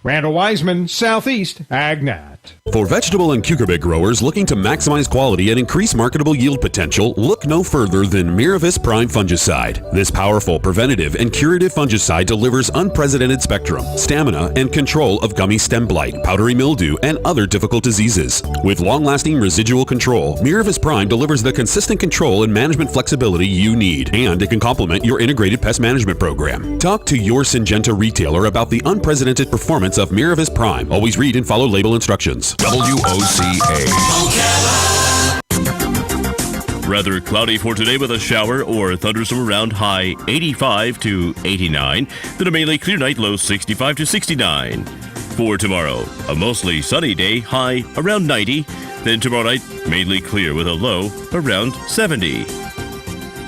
Randall Wiseman, Southeast AgNat. For vegetable and cucurbit growers looking to maximize quality and increase marketable yield potential, look no further than Miravis Prime fungicide. This powerful preventative and curative fungicide delivers unprecedented spectrum, stamina, and control of gummy stem blight, powdery mildew, and other difficult diseases. With long-lasting residual control, Miravis Prime delivers the consistent control and management flexibility you need, and it can complement your integrated pest management program. Talk to your Syngenta retailer about the unprecedented performance of Miravis Prime. Always read and follow label instructions. WOCA. Rather cloudy for today with a shower or thunderstorm around, high 85 to 89. Then a mainly clear night, low 65 to 69. For tomorrow, a mostly sunny day, high around 90. Then tomorrow night, mainly clear with a low around 70.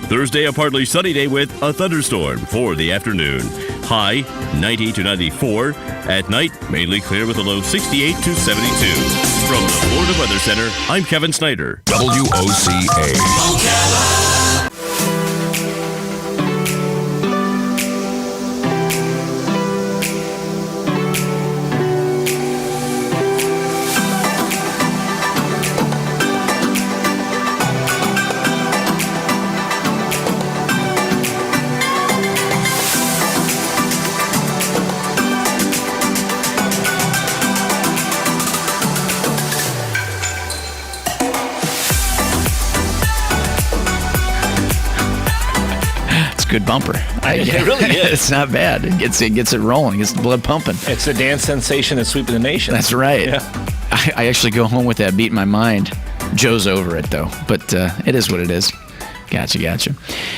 Thursday, a partly sunny day with a thunderstorm for the afternoon. High 90 to 94. At night, mainly clear with a low 68 to 72. From the Florida Weather Center, I'm Kevin Snyder. WOCA. Ocala. Good bumper. It really is. It's not bad. It gets it rolling. It gets the blood pumping. It's the dance sensation that's sweeping the nation. That's right. Yeah. I actually go home with that beat in my mind. Joe's over it, though. But it is what it is. Gotcha.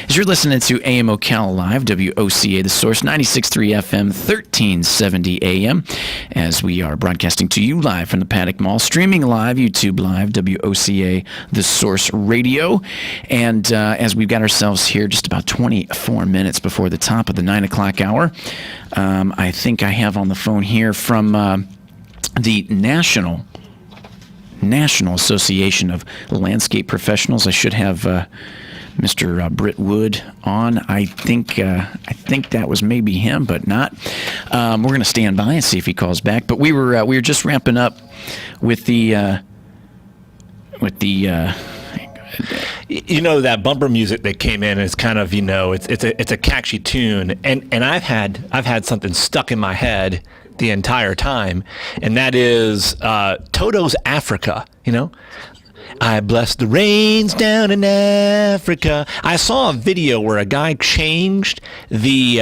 As you're listening to AM Ocala Live, WOCA, The Source, 96.3 FM, 1370 AM, as we are broadcasting to you live from the Paddock Mall, streaming live, YouTube Live, WOCA, The Source Radio. And as we've got ourselves here just about 24 minutes before the top of the 9 o'clock hour, I think I have on the phone here from the National Association of Landscape Professionals. I should have Mr. Britt Wood on. I think that was maybe him, but not. We're going to stand by and see if he calls back. But we were just ramping up with the that bumper music that came in is kind of it's a catchy tune, and I've had something stuck in my head the entire time, and that is Toto's Africa. I bless the rains down in Africa. I saw a video where a guy changed the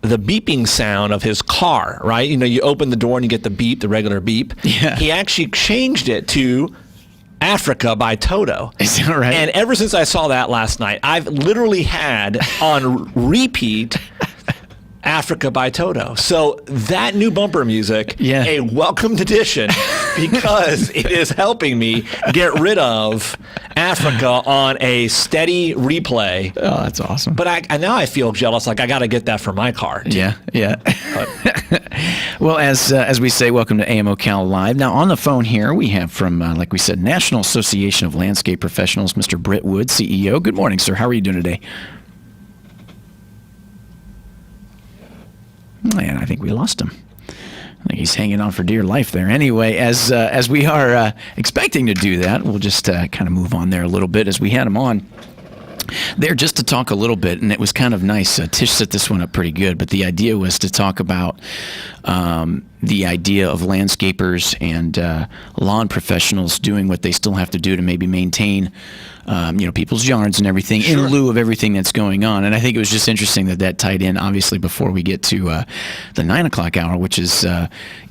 beeping sound of his car, right? You open the door and you get the beep, the regular beep. Yeah. He actually changed it to Africa by Toto. Is that right? And ever since I saw that last night, I've literally had on repeat Africa by Toto. So that new bumper music, a welcomed addition, because it is helping me get rid of Africa on a steady replay. Oh, that's awesome. But now I feel jealous, like I got to get that for my car. Yeah. Well, as we say, welcome to AM Ocala Live. Now, on the phone here, we have from, like we said, National Association of Landscape Professionals, Mr. Britt Wood, CEO. Good morning, sir. How are you doing today? Man, I think we lost him. I think he's hanging on for dear life there. Anyway, as we are expecting to do that, we'll just kind of move on there a little bit as we had him on there just to talk a little bit, and it was kind of nice. Tish set this one up pretty good, but the idea was to talk about the idea of landscapers and lawn professionals doing what they still have to do to maybe maintain people's yards and everything in lieu of everything that's going on. And I think it was just interesting that tied in, obviously, before we get to the 9 o'clock hour, which is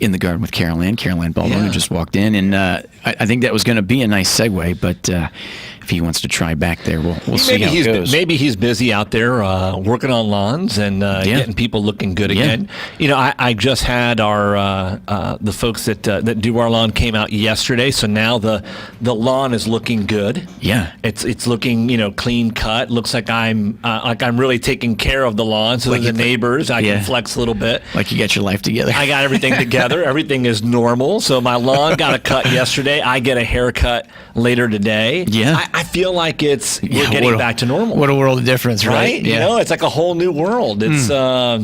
In the Garden with Caroline Baldwin, who just walked in. And I think that was going to be a nice segue, but if he wants to try back there, we'll see how it goes. Maybe he's busy out there working on lawns and getting people looking good again. I just had the folks that do our lawn came out yesterday, so now the lawn is looking good. Yeah. It's looking clean cut. Looks like I'm really taking care of the lawn, so like the neighbors I can flex a little bit. Like you got your life together. I got everything together. Everything is normal. So my lawn got a cut yesterday. I get a haircut later today. Yeah. I feel like we're getting back to normal. What a world of difference, right? You know, it's like a whole new world. It's Now,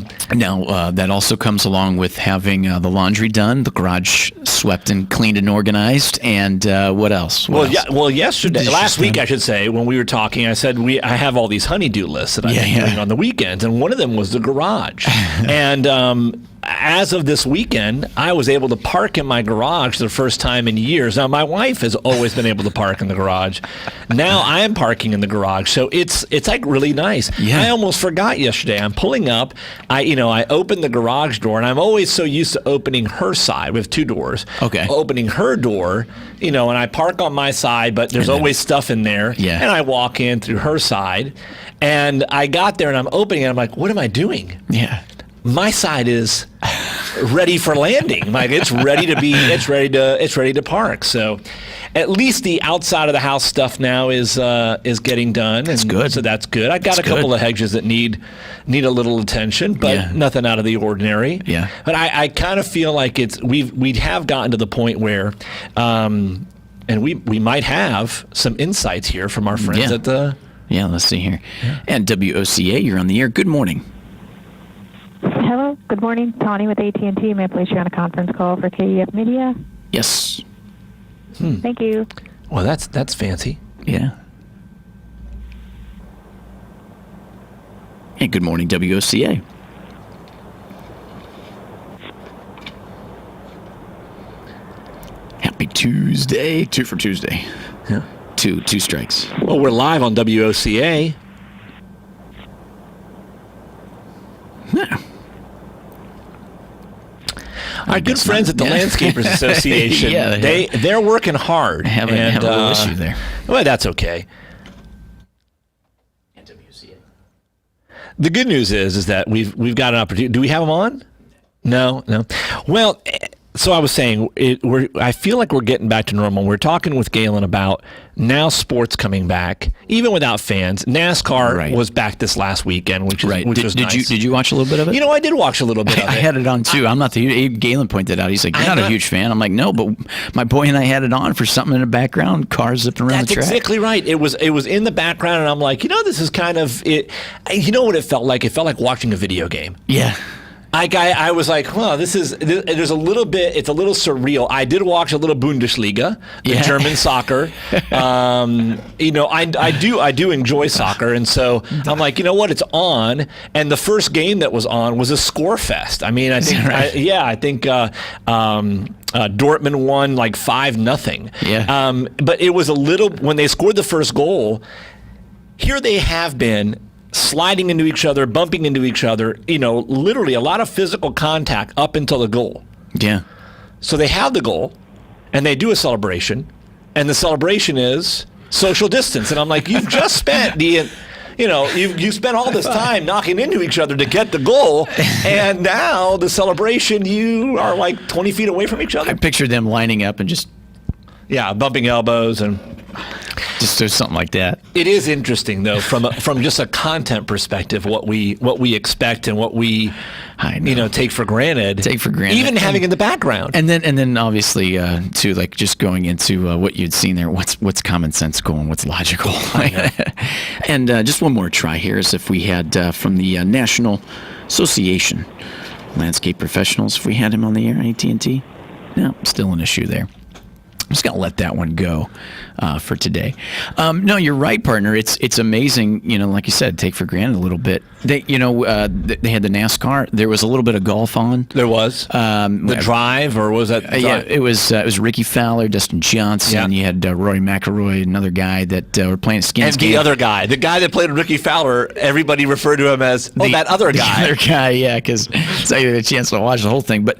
that also comes along with having the laundry done, the garage swept and cleaned and organized, and what else? Last week, I should say, when we were talking, I said I have all these honey-do lists that I've been doing on the weekends, and one of them was the garage. And as of this weekend, I was able to park in my garage for the first time in years. Now, my wife has always been able to park in the garage. Now I am parking in the garage, so it's like really nice. Yeah. I almost forgot yesterday. I'm pulling up. I opened the garage door, and I'm always so used to opening her side. We have two doors. Okay. Opening her door, and I park on my side, but there's always stuff in there. Yeah. And I walk in through her side, and I got there, and I'm opening it. I'm like, what am I doing? Yeah. My side is ready for landing. Like it's ready to park. So at least the outside of the house stuff now is getting done. That's good. So that's good. I got a couple of hedges that need a little attention, but nothing out of the ordinary. Yeah. But I kind of feel like we have gotten to the point where and we might have some insights here from our friends at the let's see here. And WOCA, you're on the air. Good morning. Hello, good morning. Tawny with AT&T. May I place you on a conference call for KEF Media? Yes. Thank you. Well, that's fancy. Yeah. Hey, good morning, WOCA. Happy Tuesday. 2 for Tuesday. Yeah. Two strikes. Well, we're live on WOCA. Yeah. Our good friends at the Landscapers Association, they're working hard. Having a little issue there. Well, that's okay. The good news is that we've got an opportunity. Do we have them on? No. Well, so I was saying, I feel like we're getting back to normal. We're talking with Galen about now sports coming back, even without fans. NASCAR was back this last weekend, which was nice. Did you watch a little bit of it? I did watch a little bit of it. I had it on too. I'm not Galen pointed out. He's like, you're not a huge fan. I'm like, no, but my boy and I had it on for something in the background, cars zipping around the track. That's exactly right. It was in the background, and I'm like, this is kind of it. You know what it felt like? It felt like watching a video game. Yeah. I was like, there's a little bit, it's a little surreal. I did watch a little Bundesliga, the German soccer. I do enjoy soccer. And so I'm like, you know what, it's on. And the first game that was on was a score fest. I mean, I think Dortmund won like 5-0. Yeah. But it was a little, when they scored the first goal, here they have been sliding into each other, bumping into each other, literally a lot of physical contact up until the goal. Yeah. So they have the goal, and they do a celebration, and the celebration is social distance. And I'm like, you've just spent you spent all this time knocking into each other to get the goal, and now the celebration, you are like 20 feet away from each other. I pictured them lining up and just... Yeah, bumping elbows and... Just do something like that. It is interesting, though, from just a content perspective, what we expect and what we, take for granted. Even having in the background. And then obviously too, like just going into what you'd seen there. What's common sense going? What's logical? And just one more try here is if we had from the National Association Landscape Professionals, if we had him on the air, AT&T. No, still an issue there. I'm just going to let that one go for today. No, you're right, partner. It's amazing, like you said, take for granted a little bit. They had the NASCAR. There was a little bit of golf on. There was. The drive, or was that? Yeah, it was Ricky Fowler, Dustin Johnson. You had Rory McIlroy, another guy that were playing a skins game. The other guy, the guy that played Ricky Fowler, everybody referred to him as, that other guy. The other guy, yeah, because I had a chance to watch the whole thing. But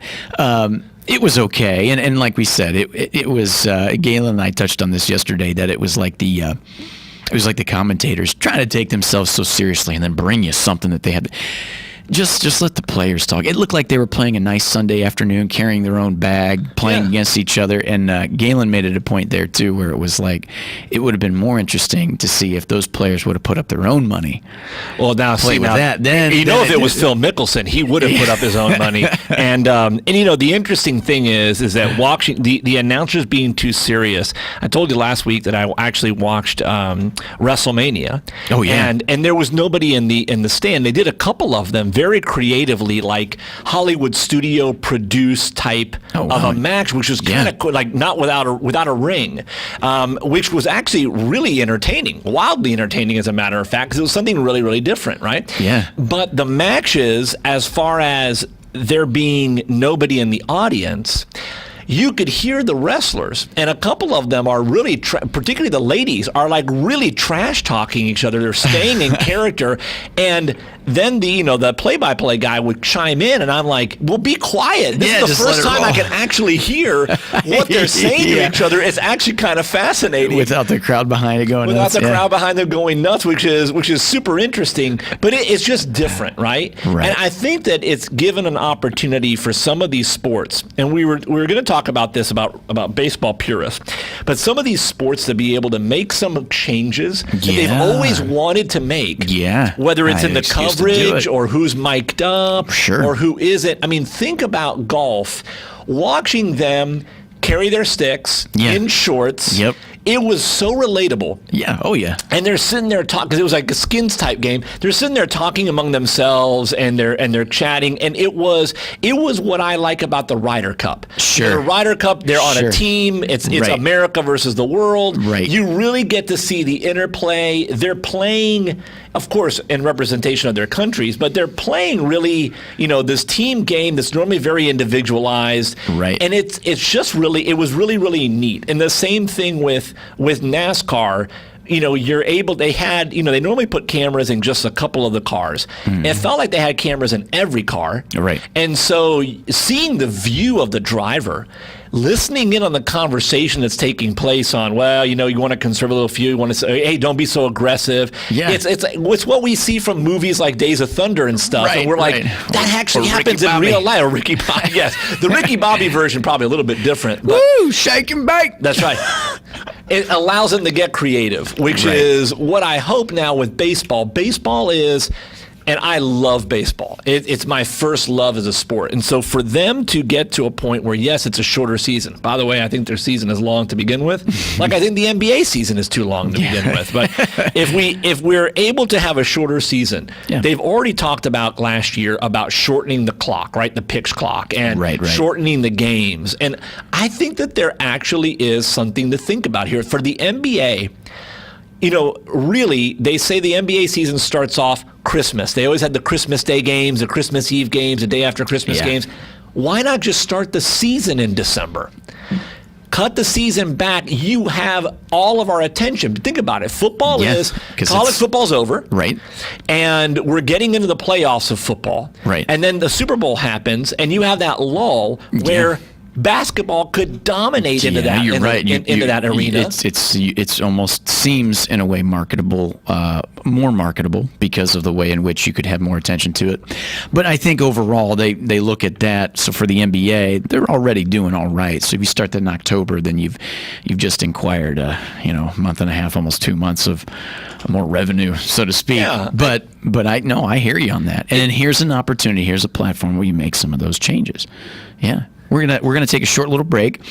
it was okay, and like we said, it was. Galen and I touched on this yesterday, that it was like the commentators trying to take themselves so seriously, and then bring you something that they had. Just let the players talk. It looked like they were playing a nice Sunday afternoon, carrying their own bag, playing against each other. And Galen made it a point there, too, where it was like it would have been more interesting to see if those players would have put up their own money. Well, now, play with that. Then, if it was Phil Mickelson, he would have put up his own money. And the interesting thing is that watching the announcers being too serious. I told you last week that I actually watched WrestleMania. Oh, yeah. And there was nobody in the stand. They did a couple of them very creatively, like Hollywood studio produced type of a match, which was kind of like not without a ring, which was actually really entertaining, wildly entertaining, as a matter of fact, because it was something really, really different, right? Yeah. But the matches, as far as there being nobody in the audience, you could hear the wrestlers, and a couple of them are really, particularly the ladies, are like really trash talking each other. They're staying in character, and then the play-by-play guy would chime in, and I'm like, well, be quiet. This is the first time I can actually hear what they're saying to each other. It's actually kind of fascinating. Without the crowd behind it going nuts. Without the crowd behind them going nuts, which is super interesting, but it's just different, right? Right. And I think that it's given an opportunity for some of these sports, and we were going to talk about this about baseball purists, but some of these sports to be able to make some changes that they've always wanted to make. Yeah. Whether it's in the coverage or who's mic'd up or who isn't. I mean, think about golf. Watching them carry their sticks in shorts. Yep. It was so relatable. Yeah. Oh, yeah. And they're sitting there talking, because it was like a skins type game. They're sitting there talking among themselves, and they're chatting. And it was what I like about the Ryder Cup. Sure. The Ryder Cup, they're on a team. It's America versus the world. Right. You really get to see the interplay. They're playing, of course, in representation of their countries, but they're playing really, this team game that's normally very individualized. Right. And it was really, really neat. And the same thing with NASCAR. They normally put cameras in just a couple of the cars. Mm-hmm. It felt like they had cameras in every car. Right. And so seeing the view of the driver, listening in on the conversation that's taking place on, you want to conserve a little fuel, you want to say, hey, don't be so aggressive. Yeah. It's what we see from movies like Days of Thunder and stuff. Right, and we're like, that actually happens in real life. Or Ricky Bobby, yes. The Ricky Bobby version, probably a little bit different. But woo, shake and bake. That's right. It allows them to get creative, which is what I hope now with baseball. Baseball is, and I love baseball. It's my first love as a sport. And so for them to get to a point where, yes, it's a shorter season. By the way, I think their season is long to begin with. Like I think the NBA season is too long to begin with. But if we're able to have a shorter season, they've already talked about last year about shortening the clock, right? The pitch clock, and shortening the games. And I think that there actually is something to think about here. For the NBA, really, they say the NBA season starts off Christmas. They always had the Christmas Day games, the Christmas Eve games, the day after Christmas games. Why not just start the season in December? Cut the season back. You have all of our attention. Think about it. Football college football's over. Right. And we're getting into the playoffs of football. Right. And then the Super Bowl happens, and you have that lull where basketball could dominate into that. You're right. Into that arena. It's almost seems in a way marketable, more marketable because of the way in which you could have more attention to it. But I think overall they look at that. So for the NBA, they're already doing all right. So if you start that in October, then you've just acquired a month and a half, almost 2 months of more revenue, so to speak. Yeah. But I hear you on that. And then here's an opportunity. Here's a platform where you make some of those changes. Yeah. We're gonna take a short little break,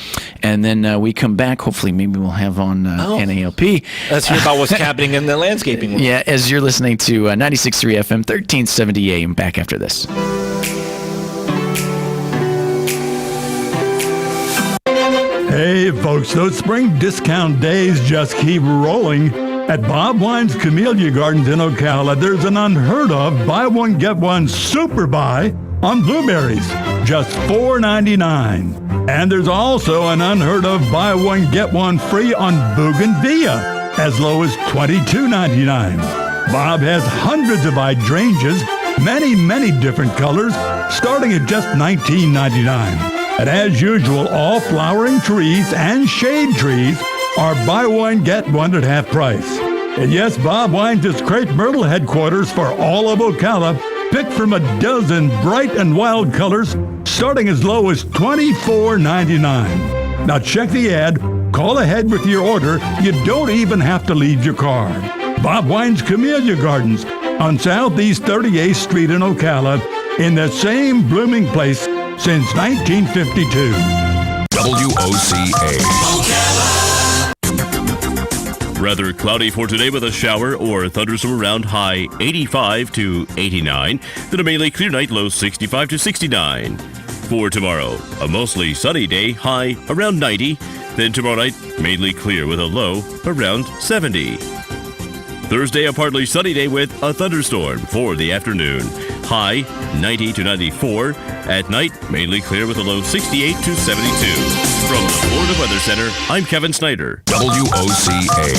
and then we come back. Hopefully, maybe we'll have on NALP. Let's hear about what's happening in the landscaping world. Yeah, as you're listening to 96.3 FM, 1370 AM. Back after this. Hey, folks, those spring discount days just keep rolling. At Bob Wine's Camellia Gardens in Ocala, there's an unheard of buy one, get one super buy on blueberries, just $4.99. And there's also an unheard of buy one, get one free on bougainvillea, as low as $22.99. Bob has hundreds of hydrangeas, many different colors, starting at just $19.99. And as usual, all flowering trees and shade trees are buy one, get one at half price. And yes, Bob Wine's is Crepe Myrtle headquarters for all of Ocala, Pick from a dozen bright and wild colors, starting as low as $24.99. Now check the ad, call ahead with your order. You don't even have to leave your car. Bob Wine's Camellia Gardens on Southeast 38th Street in Ocala, in the same blooming place since 1952. WOCA. Rather cloudy for today with a shower or thunderstorm around, high 85 to 89. Then a mainly clear night, low 65 to 69. For tomorrow, a mostly sunny day, high around 90. Then tomorrow night, mainly clear with a low around 70. Thursday, a partly sunny day with a thunderstorm for the afternoon. High 90 to 94. At night, mainly clear with a low 68 to 72. From the Florida Weather Center, I'm Kevin Snyder. WOCA.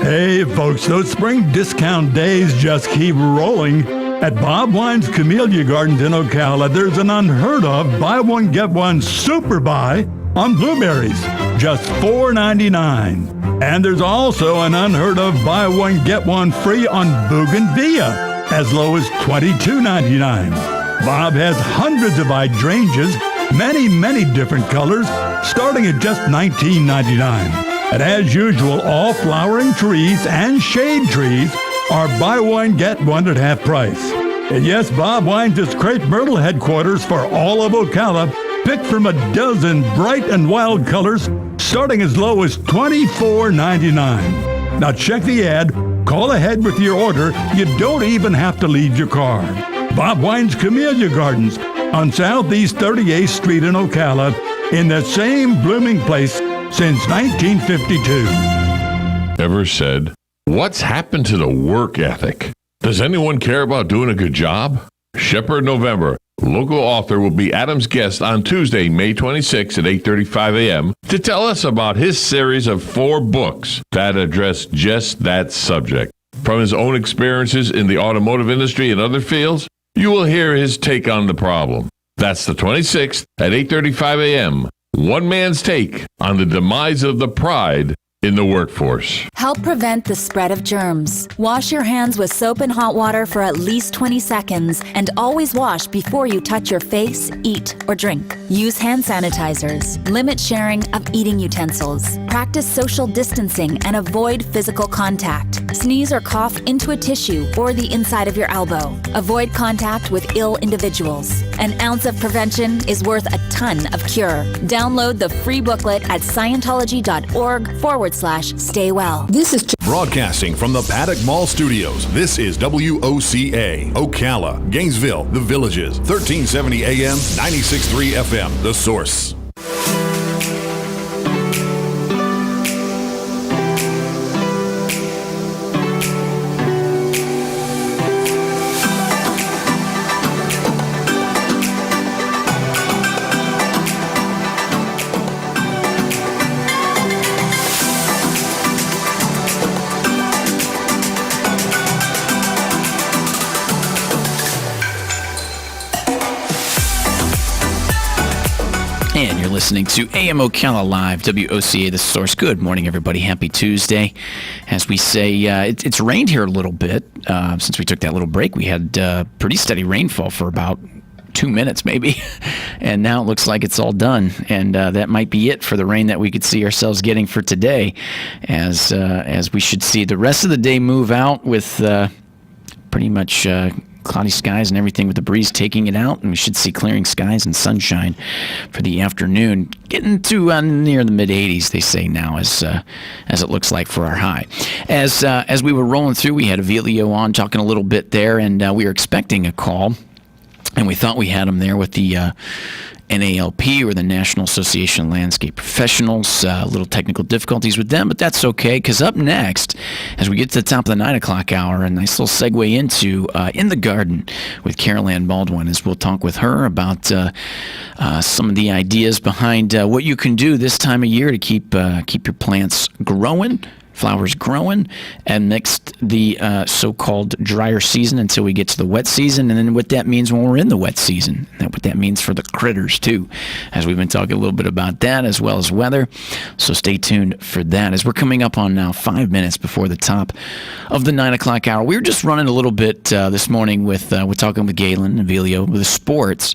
Hey folks, those spring discount days just keep rolling. At Bob Wine's Camellia Gardens in Ocala, there's an unheard of buy one get one super buy on blueberries, just $4.99. And there's also an unheard of buy one get one free on bougainvillea, as low as $22.99. Bob has hundreds of hydrangeas, many different colors, starting at just $19.99. And as usual, all flowering trees and shade trees are buy one, get one at half price. And yes, Bob Wine's is Crepe Myrtle headquarters for all of Ocala. Pick from a dozen bright and wild colors, starting as low as $24.99. Now check the ad, call ahead with your order. You don't even have to leave your car. Bob Wine's Camellia Gardens on Southeast 38th Street in Ocala, in the same blooming place since 1952. Ever said, what's happened to the work ethic? Does anyone care about doing a good job? Shepherd November, local author, will be Adam's guest on Tuesday, May 26 at 8:35 a.m. to tell us about his series of 4 books that address just that subject. From his own experiences in the automotive industry and other fields, you will hear his take on the problem. That's the 26th at 8:35 a.m. One man's take on the demise of the pride in the workforce. Help prevent the spread of germs. Wash your hands with soap and hot water for at least 20 seconds and always wash before you touch your face, eat, or drink. Use hand sanitizers. Limit sharing of eating utensils. Practice social distancing and avoid physical contact. Sneeze or cough into a tissue or the inside of your elbow. Avoid contact with ill individuals. An ounce of prevention is worth a ton of cure. Download the free booklet at scientology.org/stay well. This is broadcasting from the Paddock Mall Studios. This is WOCA, Ocala, Gainesville, The Villages, 1370 AM, 96.3 FM, The Source. listening to AM Ocala Live, WOCA, The Source. Good morning, everybody. Happy Tuesday. As we say, it's rained here a little bit. Since we took that little break, we had pretty steady rainfall for about 2 minutes maybe, and now it looks like it's all done, and that might be it for the rain that we could see ourselves getting for today, as we should see the rest of the day move out with pretty much cloudy skies and everything, with the breeze taking it out, and we should see clearing skies and sunshine for the afternoon, getting to near the mid 80s, they say now, as it looks like for our high. As we were rolling through, we had Avilio on talking a little bit there, and we were expecting a call. And we thought we had him there with the NALP, or the National Association of Landscape Professionals. A little technical difficulties with them, but that's okay, because up next, as we get to the top of the 9 o'clock hour, a nice little segue into In the Garden with Carol Ann Baldwin, as we'll talk with her about some of the ideas behind what you can do this time of year to keep your plants growing, flowers growing, and next the so-called drier season until we get to the wet season, and then what that means when we're in the wet season, and what that means for the critters too, as we've been talking a little bit about that, as well as weather. So stay tuned for that, as we're coming up on now 5 minutes before the top of the 9 o'clock hour. We were just running a little bit this morning with we're talking with Galen and Avilio with the sports,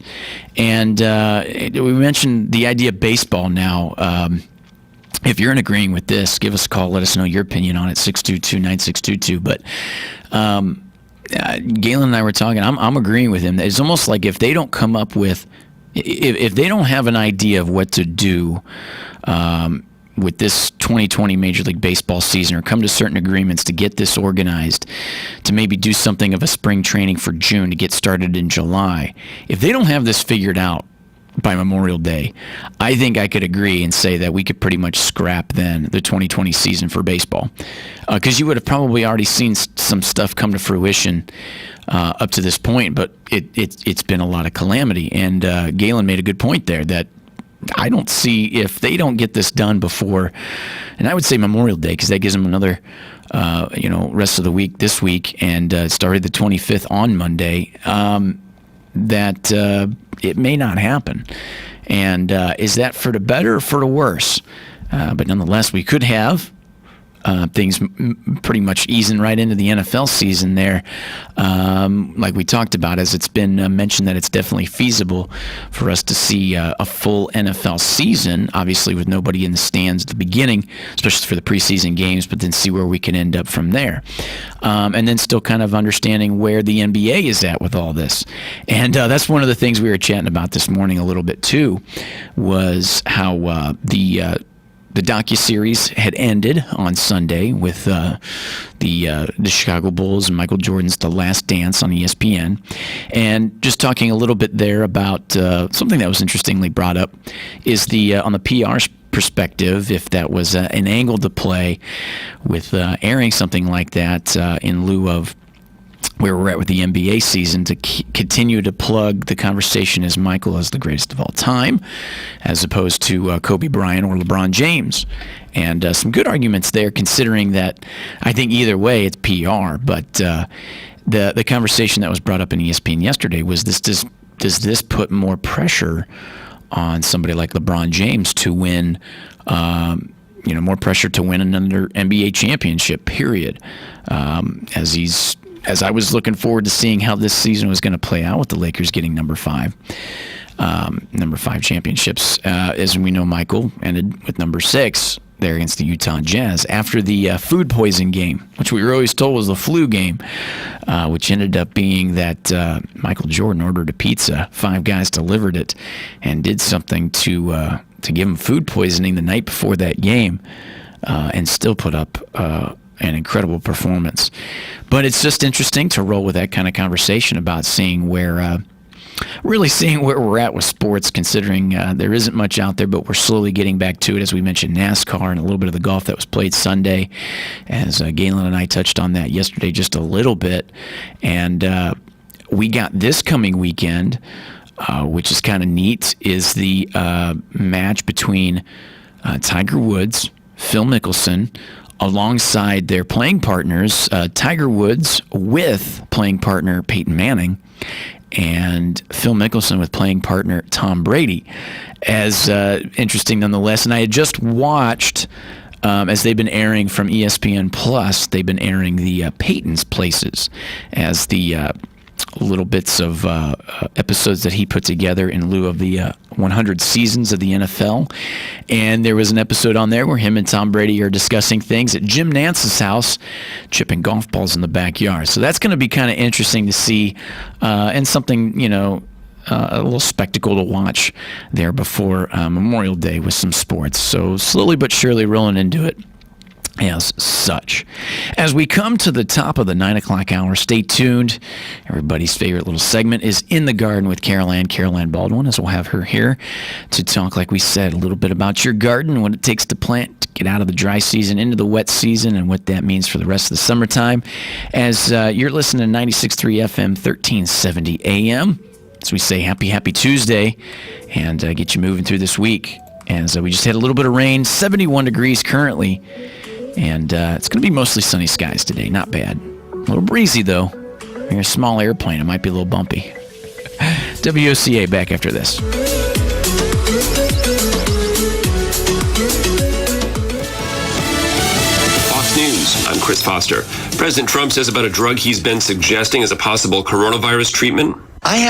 and we mentioned the idea of baseball now. If you're in agreeing with this, give us a call. Let us know your opinion on it, 622-9622. But Galen and I were talking. I'm agreeing with him. It's almost like if they don't come up with, if they don't have an idea of what to do with this 2020 Major League Baseball season, or come to certain agreements to get this organized, to maybe do something of a spring training for June to get started in July, if they don't have this figured out by Memorial Day, I think I could agree and say that we could pretty much scrap then the 2020 season for baseball, because you would have probably already seen some stuff come to fruition up to this point, but it's been a lot of calamity. And Galen made a good point there, that I don't see, if they don't get this done before, and I would say Memorial Day, because that gives them another rest of the week this week, and started the 25th on Monday, that it may not happen. And is that for the better or for the worse? But nonetheless, we could have things pretty much easing right into the NFL season there, like we talked about, as it's been mentioned that it's definitely feasible for us to see a full NFL season, obviously with nobody in the stands at the beginning, especially for the preseason games, but then see where we can end up from there. And then still kind of understanding where the NBA is at with all this. And that's one of the things we were chatting about this morning a little bit too, was how the docuseries had ended on Sunday with the Chicago Bulls and Michael Jordan's The Last Dance on ESPN, and just talking a little bit there about something that was interestingly brought up is on the PR perspective, if that was an angle to play with airing something like that in lieu of where we're at with the NBA season, to continue to plug the conversation as Michael as the greatest of all time, as opposed to Kobe Bryant or LeBron James. And some good arguments there, considering that I think either way it's PR. But the conversation that was brought up in ESPN yesterday was this: does this put more pressure on somebody like LeBron James to win? More pressure to win another NBA championship, period. As I was looking forward to seeing how this season was going to play out with the Lakers getting number 5 championships. As we know, Michael ended with number 6 there against the Utah Jazz after the food poison game, which we were always told was the flu game, which ended up being that Michael Jordan ordered a pizza, 5 guys delivered it, and did something to give him food poisoning the night before that game, and still put up an incredible performance. But it's just interesting to roll with that kind of conversation about seeing where we're at with sports, considering there isn't much out there, but we're slowly getting back to it. As we mentioned, NASCAR and a little bit of the golf that was played Sunday, as Galen and I touched on that yesterday just a little bit. And we got this coming weekend, which is kind of neat, is the match between Tiger Woods, Phil Mickelson, alongside their playing partners, Tiger Woods with playing partner Peyton Manning, and Phil Mickelson with playing partner Tom Brady, as interesting nonetheless. And I had just watched, as they've been airing from ESPN Plus, they've been airing the Peyton's Places as the little bits of episodes that he put together in lieu of the 100 seasons of the NFL. And there was an episode on there where him and Tom Brady are discussing things at Jim Nance's house, chipping golf balls in the backyard. So that's going to be kind of interesting to see, and something, a little spectacle to watch there before Memorial Day with some sports. So slowly but surely rolling into it as such. As we come to the top of the 9 o'clock hour, stay tuned. Everybody's favorite little segment is In the Garden with Caroline Baldwin, as we'll have her here to talk, like we said, a little bit about your garden, what it takes to plant, to get out of the dry season into the wet season, and what that means for the rest of the summertime. As you're listening to 96.3 FM, 1370 AM, as we say, happy Tuesday, and get you moving through this week. As we just had a little bit of rain, 71 degrees currently. And it's going to be mostly sunny skies today. Not bad. A little breezy, though. You're a small airplane. It might be a little bumpy. WOCA back after this. Fox News, I'm Chris Foster. President Trump says about a drug he's been suggesting as a possible coronavirus treatment,